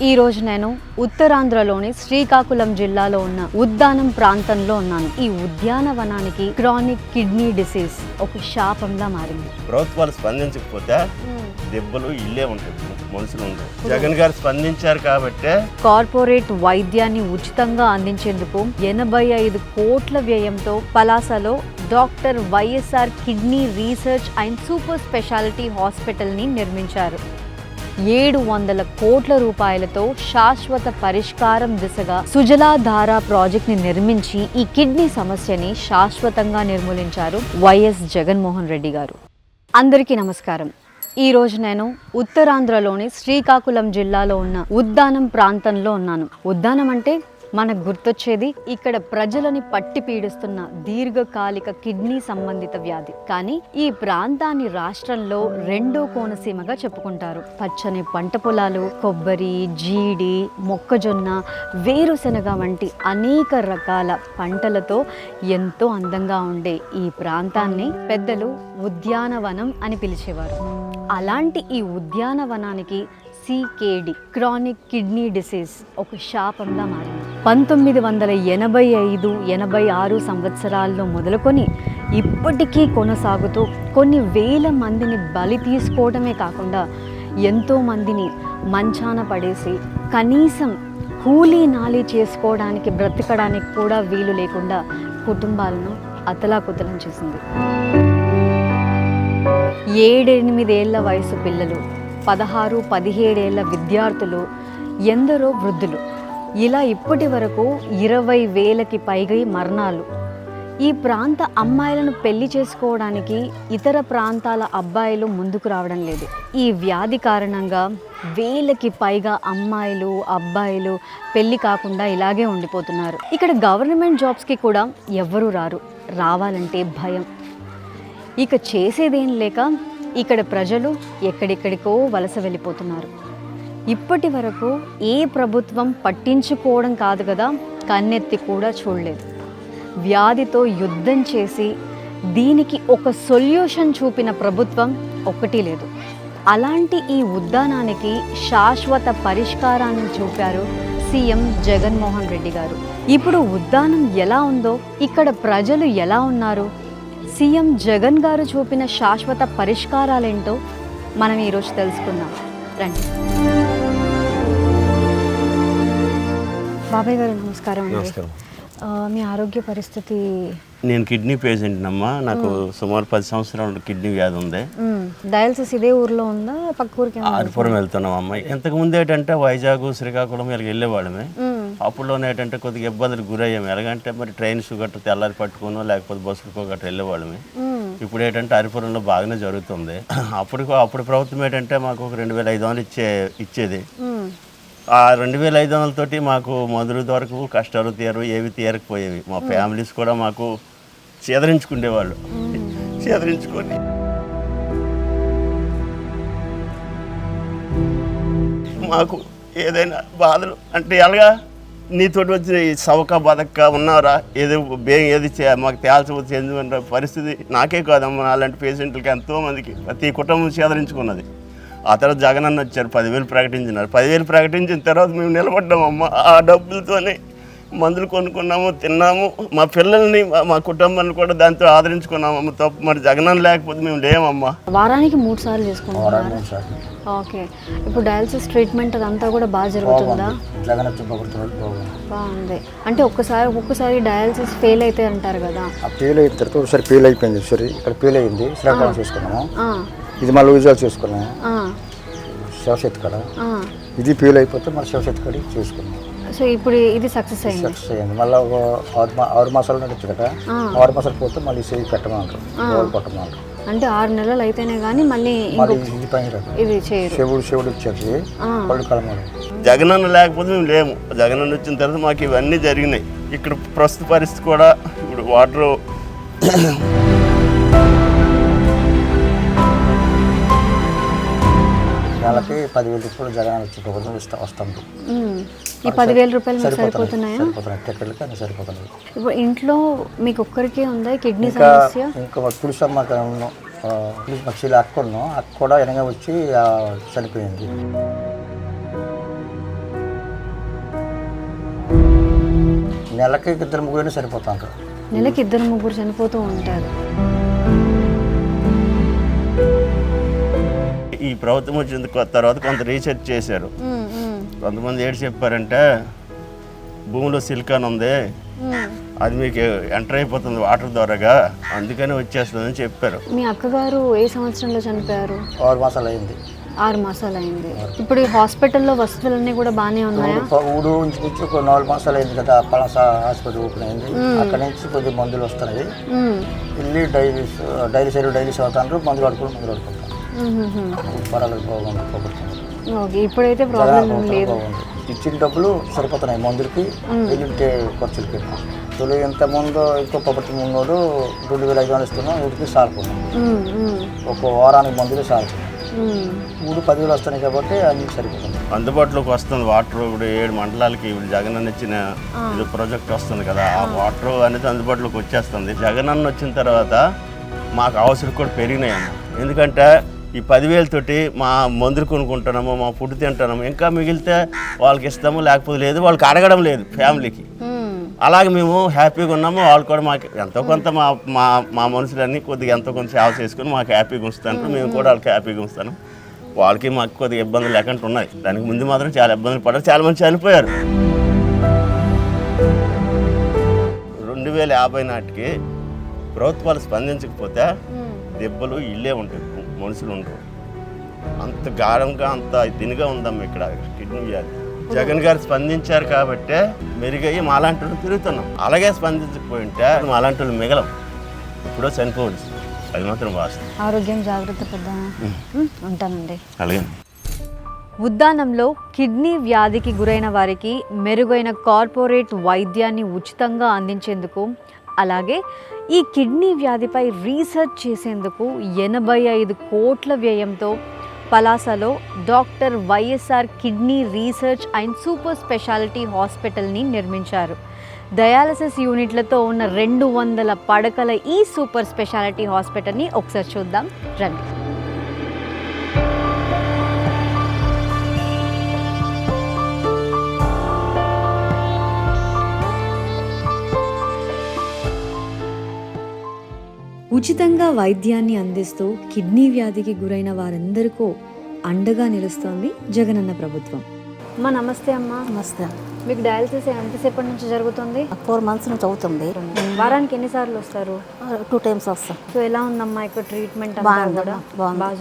ఈ రోజు నేను ఉత్తరాంధ్రలోని శ్రీకాకుళం జిల్లాలో ఉన్న ఉద్దానం ప్రాంతంలో ఉన్నాను. ఈ ఉద్యానవనానికి క్రానిక్ కిడ్నీ డిసీజ్ ఒక శాపంలా మారింది. ప్రభుత్వాలు స్పందించకపోతే దెబ్బలు ఇల్లే ఉంటుంది, మనుషులు ఉండవు. జగన్ గారు స్పందించారు కాబట్టి కార్పొరేట్ వైద్యాన్ని ఉచితంగా అందించేందుకు 85 కోట్ల వ్యయంతో పలాసలో doctor YSR kidney research and super speciality hospital ని నిర్మించారు. 700 కోట్ల రూపాయలతో శాశ్వత పరిష్కారం దిశగా సుజలాధార ప్రాజెక్ట్ ని నిర్మించి ఈ కిడ్నీ సమస్యని శాశ్వతంగా నిర్మూలించారు వైఎస్ జగన్మోహన్ రెడ్డి గారు. అందరికీ నమస్కారం. ఈ రోజు నేను ఉత్తరాంధ్రలోని శ్రీకాకుళం జిల్లాలో ఉన్న ఉద్దానం ప్రాంతంలో ఉన్నాను. ఉద్దానం అంటే మనకు గుర్తొచ్చేది ఇక్కడ ప్రజలని పట్టి పీడిస్తున్న దీర్ఘకాలిక కిడ్నీ సంబంధిత వ్యాధి. కానీ ఈ ప్రాంతాన్ని రాష్ట్రంలో రెండో కోనసీమగా చెప్పుకుంటారు. పచ్చని పంట పొలాలు, కొబ్బరి, జీడి, మొక్కజొన్న, వేరుశెనగ వంటి అనేక రకాల పంటలతో ఎంతో అందంగా ఉండే ఈ ప్రాంతాన్ని పెద్దలు ఉద్యానవనం అని పిలిచేవారు. అలాంటి ఈ ఉద్యానవనానికి CKD క్రానిక్ కిడ్నీ డిసీజ్ ఒక శాపంలా మారింది. 1985-86 సంవత్సరాల్లో మొదలుకొని ఇప్పటికీ కొనసాగుతూ కొన్ని వేల మందిని బలి తీసుకోవడమే కాకుండా ఎంతో మందిని మంచాన పడేసి కనీసం కూలీ నాలి చేసుకోవడానికి బ్రతకడానికి కూడా వీలు లేకుండా కుటుంబాలను అతలాకుతలం చేసింది. 7-8 ఏళ్ల వయసు పిల్లలు, 16-17 ఏళ్ల విద్యార్థులు, ఎందరో వృద్ధులు, ఇలా ఇప్పటి వరకు 20,000కి పైగా మరణాలు. ఈ ప్రాంత అమ్మాయిలను పెళ్లి చేసుకోవడానికి ఇతర ప్రాంతాల అబ్బాయిలు ముందుకు రావడం లేదు. ఈ వ్యాధి కారణంగా 1000కి పైగా అమ్మాయిలు, అబ్బాయిలు పెళ్లి కాకుండా ఇలాగే ఉండిపోతున్నారు. ఇక్కడ గవర్నమెంట్ జాబ్స్కి కూడా ఎవ్వరూ రారు. రావాలంటే భయం. ఇక చేసేదేం లేక ఇక్కడ ప్రజలు ఎక్కడెక్కడికో వలస వెళ్ళిపోతున్నారు. ఇప్పటి వరకు ఏ ప్రభుత్వం పట్టించుకోవడం కాదు కదా, కన్నెత్తి కూడా చూడలేదు. వ్యాధితో యుద్ధం చేసి దీనికి ఒక సొల్యూషన్ చూపిన ప్రభుత్వం ఒక్కటి లేదు. అలాంటి ఈ ఉద్యానానికి శాశ్వత పరిష్కారాన్ని చూపారు సీఎం జగన్మోహన్ రెడ్డి గారు. ఇప్పుడు ఉద్యానం ఎలా ఉందో, ఇక్కడ ప్రజలు ఎలా ఉన్నారు, సీఎం జగన్ గారు చూపిన శాశ్వత పరిష్కారాలేంటో మనం ఈరోజు తెలుసుకుందాం. రండి. బాబాయ్ గారు నమస్కారం. మీ ఆరోగ్య పరిస్థితి? నేను కిడ్నీ పేషెంట్ అమ్మా. నాకు సుమారు 10 సంవత్సరాల కిడ్నీ వ్యాధి ఉంది. డయాలసిస్ ఇదే ఊర్లో ఉందా, పక్క ఊరికి? ఆరిపురం వెళ్తున్నాం అమ్మాయి. ఇంతకు ముందు ఏంటంటే వైజాగ్, శ్రీకాకుళం ఇలా వెళ్ళేవాళ్ళమే. అప్పుడులోనే ఏంటంటే కొద్దిగా ఇబ్బందులకు గురయ్యాము. ఎలాగంటే మరి ట్రైన్స్ గట్రా తెల్లారి పట్టుకునో లేకపోతే బస్సులకో గట్రా వెళ్ళేవాళ్ళమే. ఇప్పుడు ఏంటంటే అరిపురంలో బాగానే జరుగుతుంది. అప్పుడు ప్రభుత్వం ఏంటంటే మాకు ఒక 2,500 ఇచ్చేది. ఆ 2,500 తోటి మాకు మందుల వరకు కష్టాలు ఏవి తీరకపోయేవి. మా ఫ్యామిలీస్ కూడా మాకు చేదరించుకునేవాళ్ళు. చేదరించుకొని మాకు ఏదైనా బాధలు అంటే ఎలాగా నీతోటి వచ్చిన ఈ సవక బతక్క ఉన్నారా, ఏదో ఏది మాకు తేల్చవచ్చేందుకు పరిస్థితి నాకే కాదమ్మా, అలాంటి పేషెంట్లకి ఎంతోమందికి ప్రతి కుటుంబం చేదరించుకున్నది. ఆ తర్వాత జగన్ అన్న వచ్చారు, 10,000 ప్రకటించినారు. 10,000 ప్రకటించిన తర్వాత మేము నిలబడ్డామమ్మా. ఆ డబ్బులతోనే మందులు కొనుక్కున్నాము, తిన్నాము. మా పిల్లల్ని, మా కుటుంబాన్ని కూడా దాంతో ఆదరించుకున్నామమ్మ. తప్పు మరి జగన్ లేకపోతే మేము లేమమ్మా. వారానికి 3 సార్లు చేసుకుంటాం. ఓకే. ఇప్పుడు డయాలసిస్ ట్రీట్మెంట్ అదంతా కూడా బాగా జరుగుతుందా? బాగుంది. అంటే ఒక్కసారి డయాలసిస్ ఫెయిల్ అయితే అంటారు కదా, ఫెయిల్ అయిన తర్వాత ఒకసారి ఫెయిల్ అయిపోయింది. సరే ఇక్కడ ఫెయిల్ అయింది, శ్రీకాకుళం చూసుకున్నాము. ఇది మళ్ళీ విజయాలు చూసుకున్నాము శివశక్తి కాడ. ఇది ఫెయిల్ అయిపోతే మళ్ళీ శివశక్తి కాడ చూసుకున్నాం. సో ఇప్పుడు ఇది సక్సెస్ అయింది. మళ్ళీ ఒక 6 మాసాలు నడుస్తుంది కదా, 6 మాసాలు పోతే మళ్ళీ సేవి పెట్టమంటారు, కొట్టమంటారు. అంటే 6 నెలలు అయితేనే కానీ మళ్ళీ ఇది పని ఇది చేయరు. శివుడు వచ్చేది పళ్ళు కలమాలి. జగనన్న లేకపోతే మేము లేము. జగనన్న వచ్చిన తర్వాత మాకు ఇవన్నీ జరిగినాయి. ఇక్కడ ప్రస్తుత పరిస్థితి కూడా ఇప్పుడు వాటర్ నెలకి 10,000 రూపాయలు జగన్ వచ్చి వస్తాం. ఈ 10,000 రూపాయలు సరిపోతున్నాయా? టికెట్లకి అన్నీ సరిపోతున్నాయి. ఇప్పుడు ఇంట్లో మీకు ఒక్కరికే ఉందా కిడ్నీ సమస్య? ఇంకా తులసమ్మ మాకు అక్క కూడా వెనక వచ్చి చనిపోయింది. నెలకి 2-3 సరిపోతారు. నెలకి 2-3 చనిపోతూ ఉంటారు. ఈ ప్రభుత్వం వచ్చిన తర్వాత కొంత రీసెర్చ్ చేశారు. కొంతమంది ఏడు చెప్పారంటే భూమిలో సిలికాన్ ఉంది, అది మీకు ఎంటర్ అయిపోతుంది వాటర్ ద్వారాగా, అందుకని వచ్చేస్తుందని చెప్పారు. మీ అక్కగారు ఏ సంవత్సరంలో చనిపోయారు? 6 మాసాలు అయింది. 6 మాసాలు అయింది. ఇప్పుడు ఈ హాస్పిటల్లో వసతులన్నీ కూడా బాగానే ఉన్నాయా? ఊడు ఉంచుకొచ్చి ఒక 4 మాసాలు అయింది కదా, పలాస హాస్పిటల్ ఓపెన్ అయింది. అక్కడ నుంచి కొద్ది మందులు వస్తున్నాయి. వెళ్ళి డైలీస్ అవుతాను, మందులు ఆడుకుంటాను. పర్వాలేదు, బాగుంది. ఓకే, ఇప్పుడైతే ప్రాబ్లం లేదు. ఇచ్చిన డబ్బులు సరిపోతున్నాయి మందులకి, వెళ్ళింటే ఖర్చులకి. తొలి ఇంత ముందు ఇంకో పబ్బతి ముందు 2,500 ఇస్తున్నాం, వీటికి సారిపోతున్నాం. ఒక వారానికి మందులు సారిపోతున్నాం. 10,000 వస్తున్నాయి కాబట్టి అన్ని సరిపోతుంది. అందుబాటులోకి వస్తుంది వాటర్. ఇప్పుడు 7 మండలాలకి ఇప్పుడు జగన్ అన్న ఇచ్చిన ఇది ప్రాజెక్ట్ వస్తుంది కదా, ఆ వాటర్ అనేది అందుబాటులోకి వచ్చేస్తుంది. జగన్ అన్న వచ్చిన తర్వాత మాకు అవసరం కూడా పెరిగినాయన్న. ఎందుకంటే ఈ 10,000 తోటి మా మందులు కొనుక్కుంటున్నాము, మా ఫుడ్ తింటున్నాము, ఇంకా మిగిలితే వాళ్ళకి ఇస్తాము, లేకపోతే లేదు, వాళ్ళకి అడగడం లేదు ఫ్యామిలీకి. అలాగే మేము హ్యాపీగా ఉన్నాము. వాళ్ళు కూడా మాకు ఎంతో కొంత మా మనుషులన్నీ కొద్దిగా ఎంతో కొంత సేవ చేసుకుని మాకు హ్యాపీగా ఉంచుతాను. మేము కూడా వాళ్ళకి హ్యాపీగా ఉంచుతాను. వాళ్ళకి మాకు కొద్దిగా ఇబ్బందులు లేకుండా ఉన్నాయి. దానికి ముందు మాత్రం చాలా ఇబ్బందులు పడ్డారు, చాలా మంది చనిపోయారు. 2050 నాటికి ప్రభుత్వాలు స్పందించకపోతే దెబ్బలు ఇల్లే ఉంటాయి, మనుషులు ఉండరు. అంత గాఢంగా అంత దీనిగా ఉందమ్మా ఇక్కడ కిడ్నీ వ్యాధి. జగన్ గారు స్పందించారు కాబట్టే మెరుగయ్యి మాలాంటి వాళ్ళు తిరుగుతున్నాం. అలాగే స్పందించకపోయింటే మాలాంటి వాళ్ళు మిగలం, ఇప్పుడు చనిపోవచ్చు. అది మాత్రం వాస్తవం. ఆరోగ్యం జాగ్రత్త పెద్దామా. ఉంటానండి. అలాగే. ఉద్దానంలో కిడ్నీ వ్యాధికి గురైన వారికి మెరుగైన కార్పొరేట్ వైద్యాన్ని ఉచితంగా అందించేందుకు, అలాగే ఈ కిడ్నీ వ్యాధిపై రీసెర్చ్ చేసేందుకు 85 కోట్ల వ్యయంతో పలాసలో doctor YSR kidney research and super speciality హాస్పిటల్ని నిర్మించారు. డయాలసిస్ యూనిట్లతో ఉన్న 200 పడకల ఈ సూపర్ స్పెషాలిటీ హాస్పిటల్ని ఒకసారి చూద్దాం రండి. ఉచితంగా వైద్యాన్ని అందిస్తూ కిడ్నీ వ్యాధికి గురైన వారందరికీ అండగా నిలుస్తోంది జగనన్న ప్రభుత్వం. అమ్మా నమస్తే. అమ్మా నమస్తే. మీకు డయాలసిస్ ఎంతసేపటి నుంచి జరుగుతుంది? 4 మంత్స్ నుంచి అవుతుంది. వారానికి ఎన్నిసార్లు వస్తారు? 2 టైమ్స్ వస్తాం. సో ఎలా ఉందమ్మా ఇక్కడ ట్రీట్మెంట్? బాగా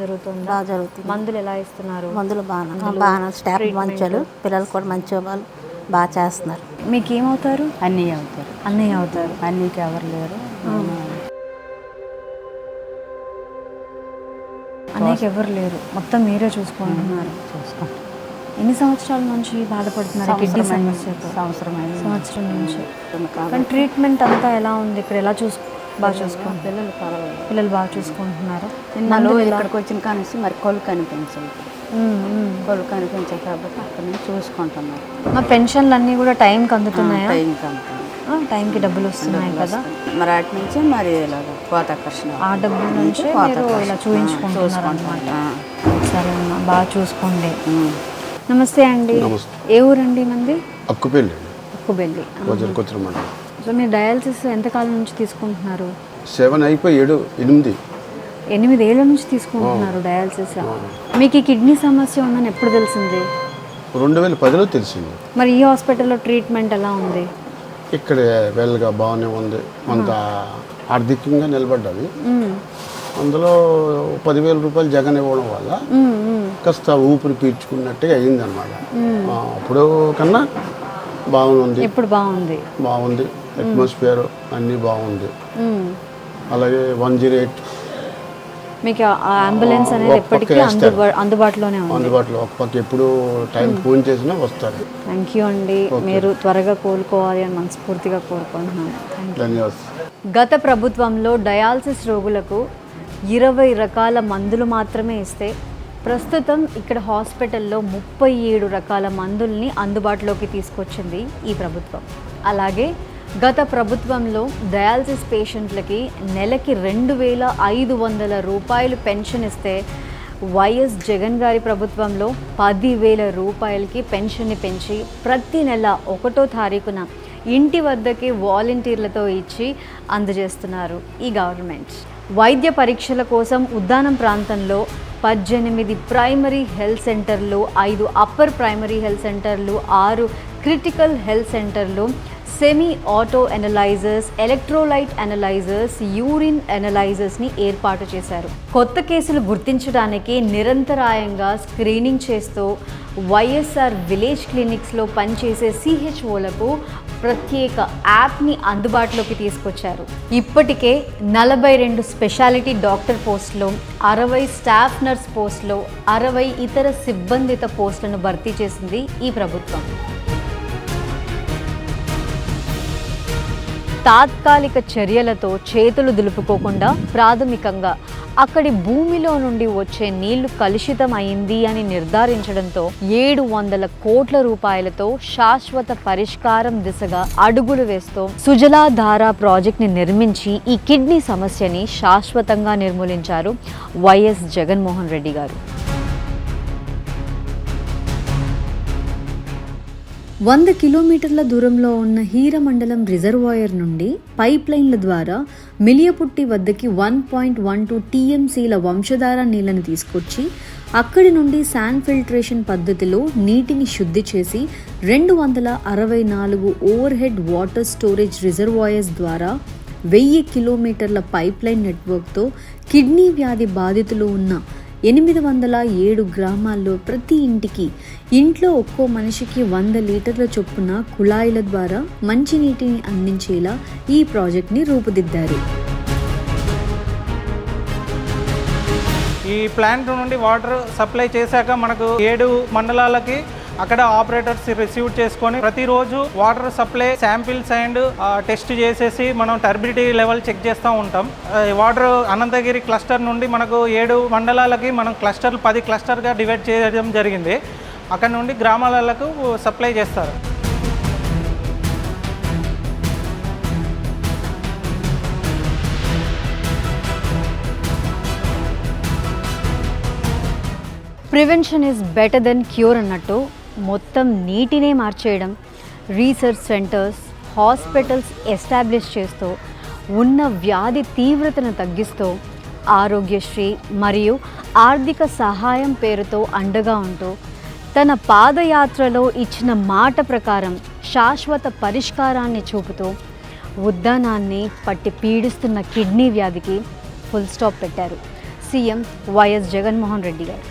జరుగుతుంది. బాగా జరుగుతుంది. మందులు ఎలా ఇస్తున్నారు? మందులు బాగా స్టాఫ్ మంచోళ్ళు, పిల్లలు కూడా మంచి వాళ్ళు బాగా చేస్తున్నారు. మీకు ఏమవుతారు? అన్నయ్య అవుతారు. అన్నయ్య అవుతారు. అన్నయ్యకి ఎవరు లేరు. అన్నయ్యకి ఎవరు లేరు, మొత్తం మీరే చూసుకుంటున్నారు. ఎన్ని సంవత్సరాల నుంచి బాధపడుతున్నారు కిడ్నీ సమస్యతో? సంవత్సరం నుంచి. కానీ ట్రీట్మెంట్ అంతా ఎలా ఉంది ఇక్కడ? ఎలా బాగా చూసుకుంటున్నారు? పిల్లలు బాగా చూసుకుంటున్నారు. ఇక్కడికి వచ్చిన కానీ మరి కొలు కనిపించింది. కొలు కనిపించాయి కాబట్టి అక్కడ నుంచి చూసుకుంటున్నారు. మా పెన్షన్లు అన్నీ కూడా టైంకి అందుతున్నాయా? టైంకి డబ్బులు వస్తున్నాయి కదా, మరి అటు నుంచి మరి ఇలాగ కోతాకర్షణ ఆ డబ్బుల నుంచి మీరు ఇలా చూపించుకుంటున్నారు అనమాట. సరే అమ్మా, బాగా చూసుకోండి. నమస్తే అండి. ఏ ఊరండి మంది? అక్కుబెల్లి. అక్కుబెల్లి. సో మీరు డయాలసిస్ ఎంతకాలం నుంచి తీసుకుంటున్నారు? 7 అయిపోయి 8 ఏళ్ళ నుంచి తీసుకుంటున్నారు డయాలసిస్. మీకు ఈ కిడ్నీ సమస్య ఉందని ఎప్పుడు తెలిసింది? 2010లో తెలిసింది. మరి ఈ హాస్పిటల్లో ట్రీట్మెంట్ ఎలా ఉంది? ఇక్కడ వెల్గా బాగానే ఉంది, అంత ఆర్థికంగా నిలబడ్డది. అందులో 10,000 రూపాయలు జగన్ ఇవ్వడం వల్ల కాస్త ఊపిరి పీల్చుకున్నట్టుగా అయిందనమాట. అప్పుడు కన్నా బాగుంది. ఇప్పుడు బాగుంది. అట్మాస్ఫియర్ అన్నీ బాగుంది. అలాగే 108 మీకు అంబులెన్స్ అనేది ఎప్పటికీ అందుబాటులోనే ఉంది. అందుబాటులో ఒక పక్క ఎప్పుడు టైం ఫోన్ చేసినా వస్తారు. థ్యాంక్ యూ అండి. మీరు త్వరగా కోలుకోవాలి అని మనస్ఫూర్తిగా కోరుకుంటున్నాను. ధన్యవాదాలు. గత ప్రభుత్వంలో డయాలసిస్ రోగులకు 20 రకాల మందులు మాత్రమే ఇస్తే ప్రస్తుతం ఇక్కడ హాస్పిటల్లో 37 రకాల మందుల్ని అందుబాటులోకి తీసుకొచ్చింది ఈ ప్రభుత్వం. అలాగే గత ప్రభుత్వంలో డయాలసిస్ పేషెంట్లకి నెలకి 2,500 రూపాయలు పెన్షన్ ఇస్తే వైఎస్ జగన్ గారి ప్రభుత్వంలో 10,000 రూపాయలకి పెన్షన్ని పెంచి ప్రతి నెల 1వ తారీఖున ఇంటి వద్దకే వాలంటీర్లతో ఇచ్చి అందజేస్తున్నారు ఈ గవర్నమెంట్. వైద్య పరీక్షల కోసం ఉద్దానం ప్రాంతంలో 18 ప్రైమరీ హెల్త్ సెంటర్లు, 5 అప్పర్ ప్రైమరీ హెల్త్ సెంటర్లు, 6 క్రిటికల్ హెల్త్ సెంటర్లు, semi auto analysers, electrolyte analysers, urine అనలైజర్స్ని ఏర్పాటు చేశారు. కొత్త కేసులు గుర్తించడానికి నిరంతరాయంగా స్క్రీనింగ్ చేస్తూ వైఎస్ఆర్ విలేజ్ క్లినిక్స్లో పనిచేసే CHOలకు ప్రత్యేక యాప్ని అందుబాటులోకి తీసుకొచ్చారు. ఇప్పటికే 42 స్పెషాలిటీ డాక్టర్ పోస్టులు, 60 స్టాఫ్ నర్స్ పోస్టులు, 60 ఇతర సిబ్బందిత పోస్టులను భర్తీ చేసింది ఈ ప్రభుత్వం. తాత్కాలిక చర్యలతో చేతులు దులుపుకోకుండా ప్రాథమికంగా అక్కడి భూమిలో నుండి వచ్చే నీళ్లు కలుషితం అయింది అని నిర్ధారించడంతో 700 కోట్ల రూపాయలతో శాశ్వత పరిష్కారం దిశగా అడుగులు వేస్తూ సుజలాధార ప్రాజెక్ట్ని నిర్మించి ఈ కిడ్నీ సమస్యని శాశ్వతంగా నిర్మూలించారు వైఎస్ జగన్మోహన్ రెడ్డి గారు. 100 కిలోమీటర్ల దూరంలో ఉన్న హీరమండలం రిజర్వాయర్ నుండి పైప్ లైన్ల ద్వారా మిలియపుట్టి వద్దకి 1.12 TMCల వంశధార నీళ్లను తీసుకొచ్చి అక్కడి నుండి శాండ్ ఫిల్ట్రేషన్ పద్ధతిలో నీటిని శుద్ధి చేసి 264 over head water storage reservoirs ద్వారా 1000 కిలోమీటర్ల పైప్ లైన్ నెట్వర్క్తో కిడ్నీ వ్యాధి బాధితులు ఉన్న 807 గ్రామాల్లో ప్రతి ఇంట్లో ఒక్కో మనిషికి 100 లీటర్ల చొప్పున కుళాయిల ద్వారా మంచినీటిని అందించేలా ఈ ప్రాజెక్ట్ని రూపుదిద్దారు. ఈ ప్లాంట్ నుండి వాటర్ సప్లై చేశాక మనకు 7 మండలాలకి అక్కడ ఆపరేటర్స్ రిసీవ్ చేసుకొని ప్రతిరోజు water supply samples and test చేసేసి మనం టర్బిడిటీ లెవెల్ చెక్ చేస్తూ ఉంటాం. వాటర్ అనంతగిరి క్లస్టర్ నుండి మనకు 7 మండలాలకి మనం 10 క్లస్టర్గా డివైడ్ చేయడం జరిగింది. అక్కడ నుండి గ్రామాలకు సప్లై చేస్తారు. Prevention is better than cure అన్నట్టు మొత్తం నీటినే మార్చేయడం, రీసెర్చ్ సెంటర్స్, హాస్పిటల్స్ ఎస్టాబ్లిష్ చేస్తూ ఉన్న వ్యాధి తీవ్రతను తగ్గిస్తూ ఆరోగ్యశ్రీ మరియు ఆర్థిక సహాయం పేరుతో అండగా ఉంటూ తన పాదయాత్రలో ఇచ్చిన మాట ప్రకారం శాశ్వత పరిష్కారాన్ని చూపుతూ ఉద్దానాన్ని పట్టి పీడిస్తున్న కిడ్నీ వ్యాధికి ఫుల్ స్టాప్ పెట్టారు సీఎం వైఎస్ జగన్మోహన్ రెడ్డి గారు.